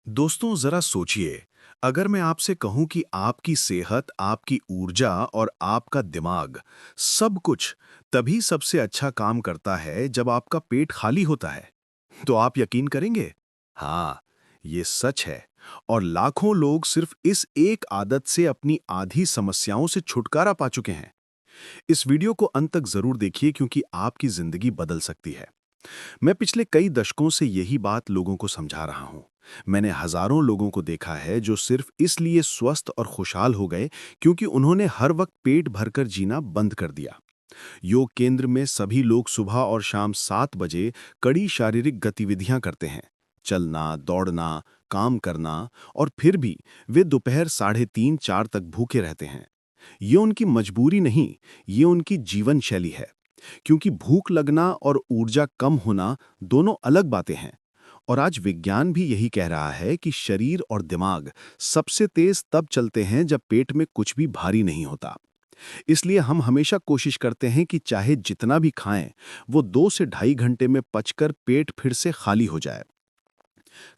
दोस्तों जरा सोचिए, अगर मैं आपसे कहूं कि आपकी सेहत, आपकी ऊर्जा और आपका दिमाग सब कुछ तभी सबसे अच्छा काम करता है जब आपका पेट खाली होता है, तो आप यकीन करेंगे? हाँ, ये सच है। और लाखों लोग सिर्फ इस एक आदत से अपनी आधी समस्याओं से छुटकारा पा चुके हैं। इस वीडियो को अंत तक जरूर देखिए क्योंकि आपकी जिंदगी बदल सकती है। मैं पिछले कई दशकों से यही बात लोगों को समझा रहा हूं। मैंने हजारों लोगों को देखा है जो सिर्फ इसलिए स्वस्थ और खुशहाल हो गए क्योंकि उन्होंने हर वक्त पेट भरकर जीना बंद कर दिया। योग केंद्र में सभी लोग सुबह और शाम 7 बजे कड़ी शारीरिक गतिविधियां करते हैं। चलना, दौड़ना, काम करना, और फिर भी वे दोपहर 3:30-4 तक भूखे रहते हैं। ये उनकी मजबूरी नहीं, ये उनकी जीवन शैली है। क्योंकि भूख लगना और ऊर्जा कम होना दोनों अलग बातें हैं। और आज विज्ञान भी यही कह रहा है कि शरीर और दिमाग सबसे तेज तब चलते हैं जब पेट में कुछ भी भारी नहीं होता। इसलिए हम हमेशा कोशिश करते हैं कि चाहे जितना भी खाएं, वो 2 से ढाई घंटे में पचकर पेट फिर से खाली हो जाए।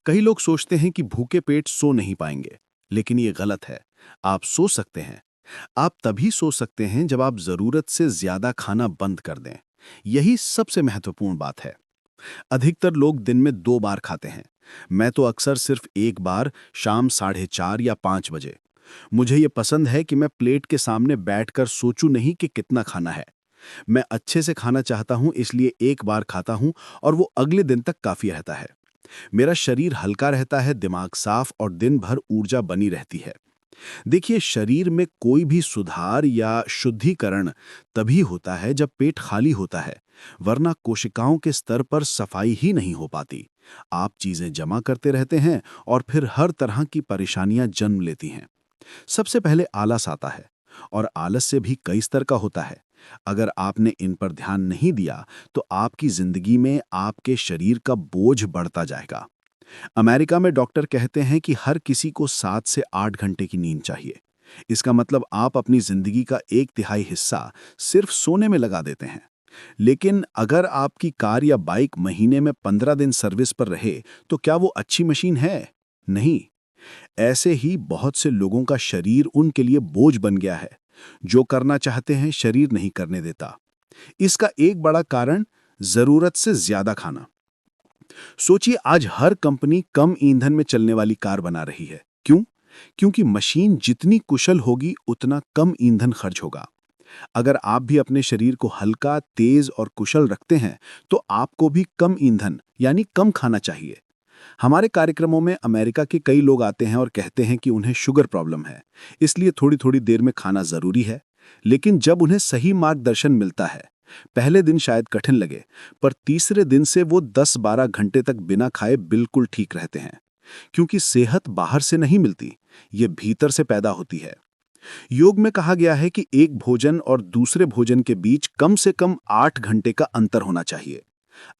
कई लोग सोचते हैं कि भूखे पेट सो नहीं पाएंगे, लेकिन ये गलत है। आप सो सकते हैं। आप तभी सो सकते हैं जब आप जरूरत से ज्यादा खाना बंद कर दें। यही सबसे महत्वपूर्ण बात है। अधिकतर लोग दिन में 2 बार खाते हैं। मैं तो अक्सर सिर्फ एक बार, शाम 4:30 या 5 बजे। मुझे ये पसंद है कि मैं प्लेट के सामने बैठकर सोचूं नहीं कि कितना खाना है। मैं अच्छे से खाना चाहता हूं, इसलिए एक बार खाता हूं और वो अगले दिन तक काफी रहता है। मेरा शरीर हल्का रहता है, दिमाग साफ और दिन भर ऊर्जा बनी रहती है। देखिए, शरीर में कोई भी सुधार या शुद्धिकरण तभी होता है जब पेट खाली होता है, वरना कोशिकाओं के स्तर पर सफाई ही नहीं हो पाती। आप चीजें जमा करते रहते हैं और फिर हर तरह की परेशानियां जन्म लेती हैं। सबसे पहले आलस आता है, और आलस से भी कई स्तर का होता है। अगर आपने इन पर ध्यान नहीं दिया तो आपकी जिंदगी में आपके शरीर का बोझ बढ़ता जाएगा। अमेरिका में डॉक्टर कहते हैं कि हर किसी को 7 से 8 घंटे की नींद चाहिए। इसका मतलब आप अपनी जिंदगी का 1/3 हिस्सा सिर्फ सोने में लगा देते हैं। लेकिन अगर आपकी कार या बाइक महीने में 15 दिन सर्विस पर रहे, तो क्या वो अच्छी मशीन है? नहीं। ऐसे ही बहुत से लोगों का शरीर उनके लिए बोझ बन गया है। जो करना चाहते हैं, शरीर नहीं करने देता। इसका एक बड़ा कारण जरूरत से ज्यादा खाना। सोचिए, आज हर कंपनी कम ईंधन में चलने वाली कार बना रही है। क्यों? क्योंकि मशीन जितनी कुशल होगी उतना कम ईंधन खर्च होगा। अगर आप भी अपने शरीर को हल्का, तेज और कुशल रखते हैं, तो आपको भी कम ईंधन यानी कम खाना चाहिए। हमारे कार्यक्रमों में अमेरिका के कई लोग आते हैं और कहते हैं कि उन्हें शुगर प्रॉब्लम है, इसलिए थोड़ी थोड़ी देर में खाना जरूरी है। लेकिन जब उन्हें सही मार्गदर्शन मिलता है, पहले दिन शायद कठिन लगे, पर तीसरे दिन से वो 10-12 घंटे तक बिना खाए बिल्कुल ठीक रहते हैं। क्योंकि सेहत बाहर से नहीं मिलती, ये भीतर से पैदा होती है। योग में कहा गया है कि एक भोजन और दूसरे भोजन के बीच कम से कम 8 घंटे का अंतर होना चाहिए।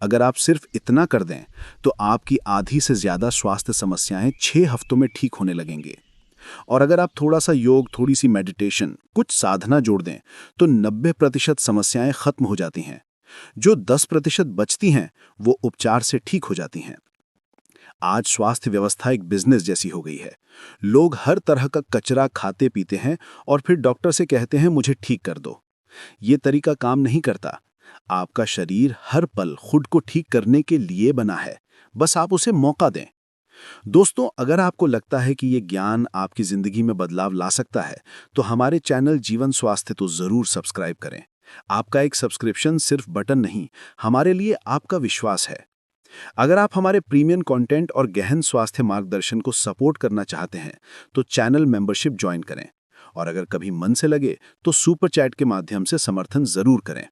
अगर आप सिर्फ इतना कर दें, तो आपकी आधी से ज्यादा स्वास्थ्य समस्याएं 6 हफ्तों में ठीक होने लगेंगे। और अगर आप थोड़ा सा योग, थोड़ी सी मेडिटेशन, कुछ साधना जोड़ दें, तो 90% समस्याएं खत्म हो जाती हैं। जो 10% बचती हैं, वो उपचार से ठीक हो जाती हैं। आज स्वास्थ्य व्यवस्था एक बिजनेस जैसी हो गई है। लोग हर तरह का कचरा खाते पीते हैं और फिर डॉक्टर से कहते हैं मुझे ठीक कर दो। ये तरीका काम नहीं करता। आपका शरीर हर पल खुद को ठीक करने के लिए बना है, बस आप उसे मौका दें। दोस्तों, अगर आपको लगता है कि ये ज्ञान आपकी जिंदगी में बदलाव ला सकता है, तो हमारे चैनल जीवन स्वास्थ्य तो जरूर सब्सक्राइब करें। आपका एक सब्सक्रिप्शन सिर्फ बटन नहीं, हमारे लिए आपका विश्वास है। अगर आप हमारे प्रीमियम कंटेंट और गहन स्वास्थ्य मार्गदर्शन को सपोर्ट करना चाहते हैं, तो चैनल मेंबरशिप ज्वाइन करें। और अगर कभी मन से लगे, तो सुपर चैट के माध्यम से समर्थन जरूर करें।